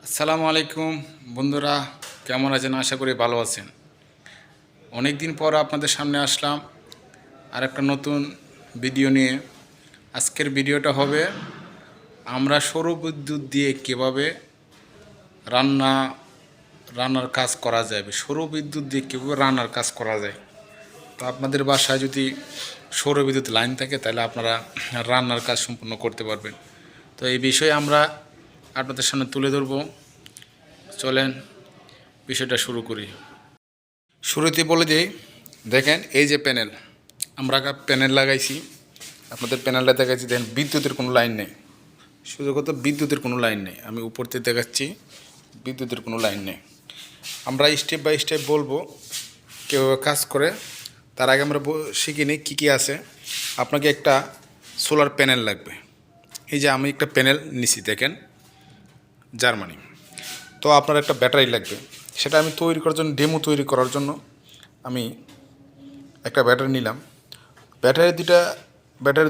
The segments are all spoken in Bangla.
আসসালামু আলাইকুম বন্ধুরা, কেমন আছেন? আশা করি ভালো আছেন। অনেক দিন পর আপনাদের সামনে আসলাম আর একটা নতুন ভিডিও নিয়ে। আজকের ভিডিওটা হবে আমরা সৌর বিদ্যুৎ দিয়ে কীভাবে রান্নার কাজ করা যায়, সৌর বিদ্যুৎ দিয়ে কীভাবে রান্নার কাজ করা যায়। তো আপনাদের বাসায় যদি সৌর বিদ্যুৎ লাইন থাকে তাহলে আপনারা রান্নার কাজ সম্পূর্ণ করতে পারবেন। তো এই বিষয়ে আমরা আপনাদের সামনে তুলে ধরব। চলেন বিষয়টা শুরু করি। শুরুতে বলে দিই, দেখেন এই যে প্যানেল, আমরা প্যানেল লাগাইছি, আপনাদের প্যানেলটা দেখাচ্ছি। দেখেন বিদ্যুতের কোনো লাইন নেই, শুধুমাত্র বিদ্যুতের কোনো লাইন নেই। আমি উপর থেকে দেখাচ্ছি, বিদ্যুতের কোনো লাইন নেই। আমরা স্টেপ বাই স্টেপ বলবো কীভাবে কাজ করে। তার আগে আমরা শিখে নিই কী কী আছে। আপনাকে একটা সোলার প্যানেল লাগবে। এই যে আমি একটা প্যানেল নিছি, দেখেন জার্মানি। তো আপনার একটা ব্যাটারি লাগবে, সেটা আমি তৈরি করার জন্য, ডেমো তৈরি করার জন্য আমি একটা ব্যাটারি নিলাম। ব্যাটারি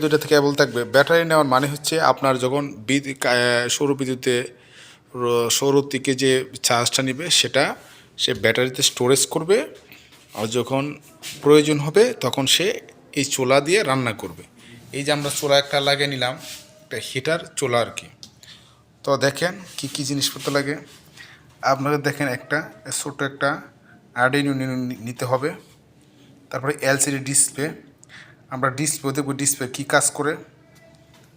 দুইটা থেকে কেবল থাকবে। ব্যাটারি নেওয়ার মানে হচ্ছে আপনার যখন সৌর বিদ্যুতে সৌর থেকে যে চার্জটা নেবে সেটা সে ব্যাটারিতে স্টোরেজ করবে, আর যখন প্রয়োজন হবে তখন সে এই চুলা দিয়ে রান্না করবে। এই যে আমরা চুলা একটা লাগিয়ে নিলাম, একটা হিটার চুলা আর কি। তো দেখেন কি কি জিনিসপত্র লাগে। আপনাদের দেখেন একটা ছোটো একটা আর্ডিনো নিতে হবে। তারপরে এলসিডি ডিসপ্লে, আমরা ডিসপ্লে দেখব ডিসপ্লে কী কাজ করে।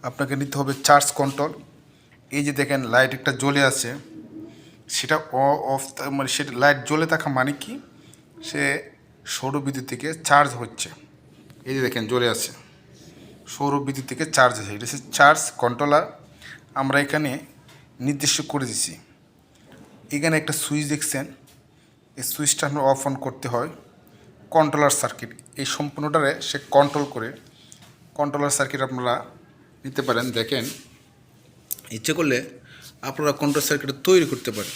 আপনাকে নিতে হবে চার্জ কন্ট্রোল। এই যে দেখেন লাইট একটা জ্বলে আছে, সেটা অফ, মানে সেটা লাইট জ্বলে থাকা মানে কি, সে সৌর বিদ্যুৎ থেকে চার্জ হচ্ছে। এই যে দেখেন জ্বলে আছে, সৌর বিদ্যুৎ থেকে চার্জ হচ্ছে। এটা হচ্ছে চার্জ কন্ট্রোলার। আমরা এখানে নির্দিষ্ট করে দিছি। এখানে একটা সুইচ দেখছেন, এই সুইচটা আপনার অফ অন করতে হয়। কন্ট্রোলার সার্কিট, এই সম্পূর্ণটারে সে কন্ট্রোল করে। কন্ট্রোলার সার্কিট আপনারা নিতে পারেন। দেখেন ইচ্ছে করলে আপনারা কন্ট্রোল সার্কিট তৈরি করতে পারেন।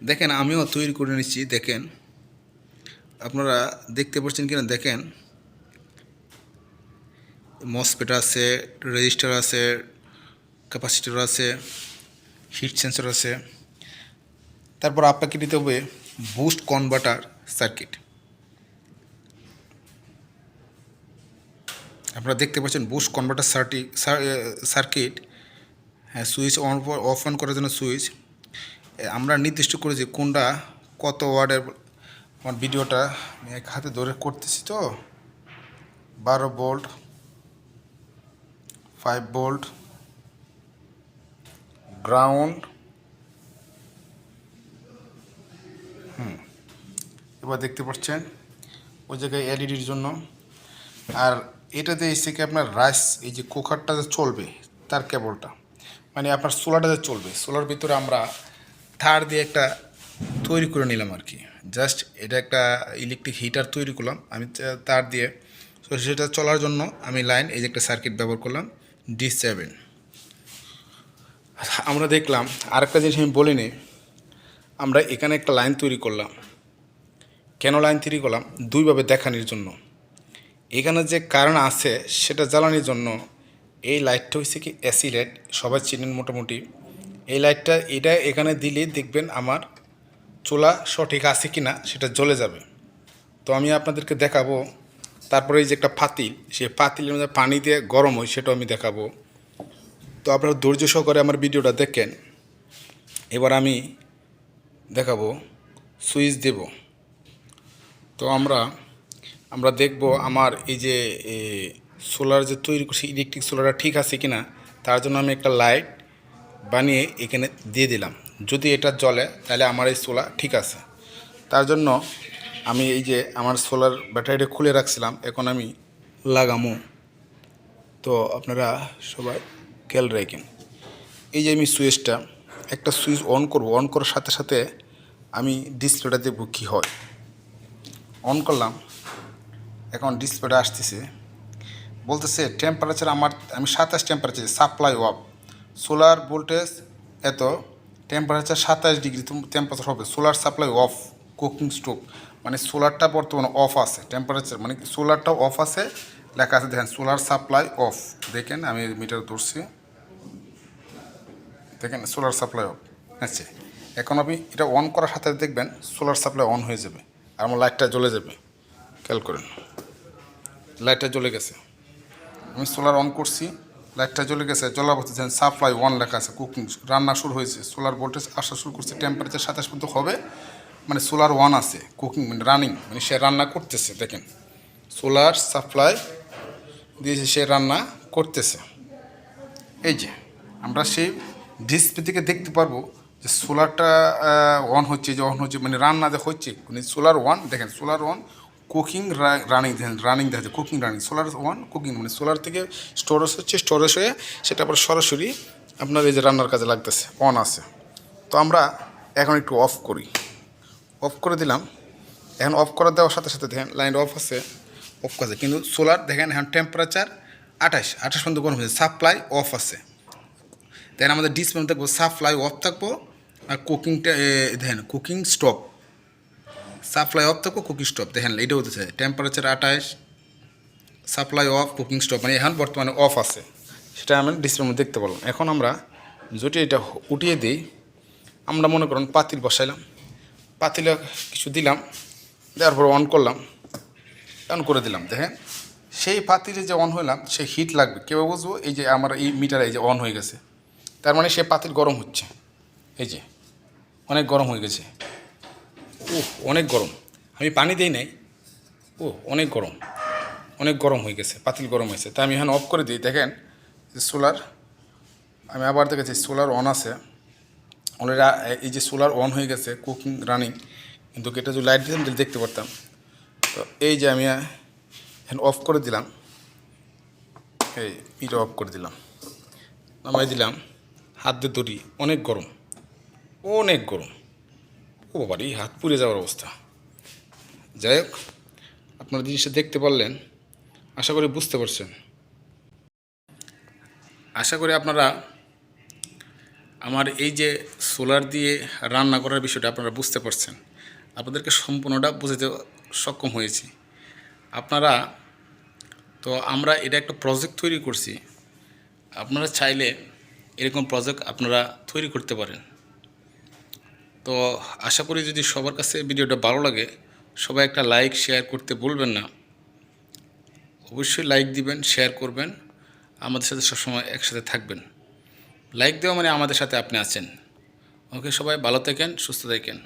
দেখেন আমিও তৈরি করে নিচ্ছি। দেখেন আপনারা দেখতে পাচ্ছেন কিনা, দেখেন মসফেট আছে, রেজিস্টার আছে, ক্যাপাসিটর আছে, হিট সেন্সর আছে। তারপর আপনাকে নিতে হবে বুস্ট কনভার্টার সার্কিট। আপনারা দেখতে পাচ্ছেন বুস্ট কনভার্টার সার্কিট। হ্যাঁ, সুইচ অফ অন করার জন্য সুইচ আমরা নির্দিষ্ট করেছি কোনটা কত ওয়ার্ডের। আমার ভিডিওটা আমি এক হাতে ধরে করতেছি, তো 12 ভোল্ট, 5 ভোল্ট, গ্রাউন্ড। এবার দেখতে পাচ্ছেন ওই জায়গায় এলইডির জন্য। আর এটাতে এসে কি আপনার রাইস, এই যে কুকারটা যে চলবে তার কেবলটা, মানে আপনার সোলারটা যে চলবে, সোলার ভিতরে আমরা তার দিয়ে একটা তৈরি করে নিলাম আর কি। জাস্ট এটা একটা ইলেকট্রিক হিটার তৈরি করলাম আমি তার দিয়ে। তো সেটা চলার জন্য আমি লাইন, এই যে একটা সার্কিট ব্যবহার করলাম D7। আমরা দেখলাম আরেকটা জিনিস আমি বলিনি, আমরা এখানে একটা লাইন তৈরি করলাম। কেন লাইন তৈরি করলাম? দুইভাবে দেখানোর জন্য। এখানে যে কারণ আছে সেটা জ্বালানোর জন্য। এই লাইটটা হচ্ছে কি এসি লাইট, সবাই চিনেন মোটামুটি। এই লাইটটা এটা এখানে দিলেই দেখবেন আমার চুলা সঠিক আছে কি না সেটা জ্বলে যাবে। তো আমি আপনাদেরকে দেখাবো। তারপরে এই যে একটা পাতিল, সেই পাতিলের মধ্যে পানি দিয়ে গরম হয় সেটাও আমি দেখাবো। তো আপনারা ধৈর্য সহকারে আমার ভিডিওটা দেখেন। এবার আমি দেখাবো, সুইচ দেব। তো আমরা দেখব আমার এই যে সোলার যে তৈরি করছি, ইলেকট্রিক সোলারটা ঠিক আছে কি না। তার জন্য আমি একটা লাইট বানিয়ে এখানে দিয়ে দিলাম। যদি এটা জ্বলে তাহলে আমার এই সোলার ঠিক আছে। তার জন্য আমি এই যে আমার সোলার ব্যাটারিটা খুলে রাখছিলাম, এখন আমি লাগামো। তো আপনারা সবাই খেয়াল রাখেন। এই যে আমি সুইচটা, একটা সুইচ অন করব, অন করার সাথে সাথে আমি ডিসপ্লেটা দেখব কী হয়। অন করলাম, এখন ডিসপ্লেটা আসতেছে, বলতেছে টেম্পারেচার আমি 27 temperature, supply of, solar voltage এত, টেম্পারেচার 27 ডিগ্রি টেম্পারেচার হবে, solar supply of, cooking stove. মানে সোলারটা বর্তমানে অফ আছে, টেম্পারেচার মানে সোলারটাও অফ আছে লেখা আছে। দেখেন সোলার সাপ্লাই অফ, দেখেন আমি মিটার ধরছি, দেখেন সোলার সাপ্লাই অফ। আচ্ছা, এখন আপনি এটা অন করার সাথে দেখবেন সোলার সাপ্লাই অন হয়ে যাবে আর আমার লাইটটা জ্বলে যাবে। খেয়াল করেন, লাইটটা জ্বলে গেছে। আমি সোলার অন করছি, লাইটটা জ্বলে গেছে। জ্বলা বলতেছেন সাপ্লাই অন লেখা আছে, কুকিং রান্না শুরু হয়েছে, সোলার ভোল্টেজ আসা শুরু করছে, টেম্পারেচার 27 পর্যন্ত হবে, মানে সোলার অন আছে, কুকিং মানে রানিং, মানে সে রান্না করতেছে। দেখেন সোলার সাপ্লাই দিয়েছে, সে রান্না করতেছে। এই যে আমরা সেই ডিসপ্লে থেকে দেখতে পারবো যে সোলারটা অন হচ্ছে, যে অন হচ্ছে মানে রান্না যে হচ্ছে, মানে সোলার ওয়ান দেখেন, সোলার ওয়ান কুকিং রানিং, দেখেন রানিং দেখা যায়, cooking running, solar one cooking, মানে সোলার থেকে স্টোরেজ হচ্ছে, স্টোরেজ হয়ে সেটা আবার সরাসরি আপনার এই যে রান্নার কাজে লাগতেছে, অন আছে। তো আমরা এখন একটু অফ করি, অফ করে দিলাম। এখন অফ করে দেওয়ার সাথে সাথে দেখেন লাইন অফ আছে, অফ আছে, কিন্তু সোলার দেখেন এখন টেম্পারেচার 28 পর্যন্ত গরম হয়েছে, সাপ্লাই অফ আছে। দেখেন আমাদের ডিসপ্লে দেখবো সাপ্লাই অফ থাকবো আর কুকিংটা দেখেন কুকিং স্টপ, সাপ্লাই অফ থাকবো কুকিং স্টপ। দেখেন এটা হতেছে temperature 28, supply of, cooking stop, মানে এখন বর্তমানে অফ আছে, সেটা আমি ডিসপ্লের মধ্যে দেখতে পারলাম। এখন আমরা যদি এটা উঠিয়ে দিই, আমরা মনে করেন পাতিল বসাইলাম, পাতিলে কিছু দিলাম, দেওয়ার পর অন করলাম, অন করে দিলাম। দেখেন সেই পাতিলে যে অন হইলাম, সেই হিট লাগবে, কেউ বুঝবো এই যে আমার এই মিটার এই যে অন হয়ে গেছে, তার মানে সে পাতিল গরম হচ্ছে। এই যে অনেক গরম হয়ে গেছে, ও অনেক গরম, আমি পানি দিই নাই, ও অনেক গরম, অনেক গরম হয়ে গেছে, পাতিল গরম হয়েছে। তাই আমি এখন অফ করে দিই। দেখেন যে সোলার, আমি আবার দেখেছি সোলার অন আছে অলরেডি, এই যে সোলার অন হয়ে গেছে, কুকিং রানিং, কিন্তু এটা যদি লাইট দিতাম দেখতে পারতাম। তো এই যে আমি এখন অফ করে দিলাম, এই এটা অফ করে দিলাম, নামাই দিলাম, হাত দিয়ে ধরি, অনেক গরম, অনেক গরম, ও বাবারি হাত পুড়ে যাওয়ার অবস্থা। যাই হোক, আপনারা জিনিসটা দেখতে পারলেন, আশা করি বুঝতে পারছেন। আশা করি আপনারা আমার এই যে সোলার দিয়ে রান্না করার বিষয়টা আপনারা বুঝতে পারছেন, আপনাদেরকে সম্পূর্ণটা বুঝাতে সক্ষম হয়েছি। আপনারা তো আমরা এটা একটা প্রজেক্ট তৈরি করছি, আপনারা চাইলে এরকম প্রজেক্ট আপনারা তৈরি করতে পারেন। তো আশা করি যদি সবার কাছে ভিডিওটা ভালো লাগে, সবাই একটা লাইক শেয়ার করতে ভুলবেন না। অবশ্যই লাইক দিবেন, শেয়ার করবেন, আমাদের সাথে সবসময় একসাথে থাকবেন। লাইক দেওয়া মানে আমাদের সাথে আপনি আছেন। ওকে, সবাই ভালো থাকেন, সুস্থ থাকেন।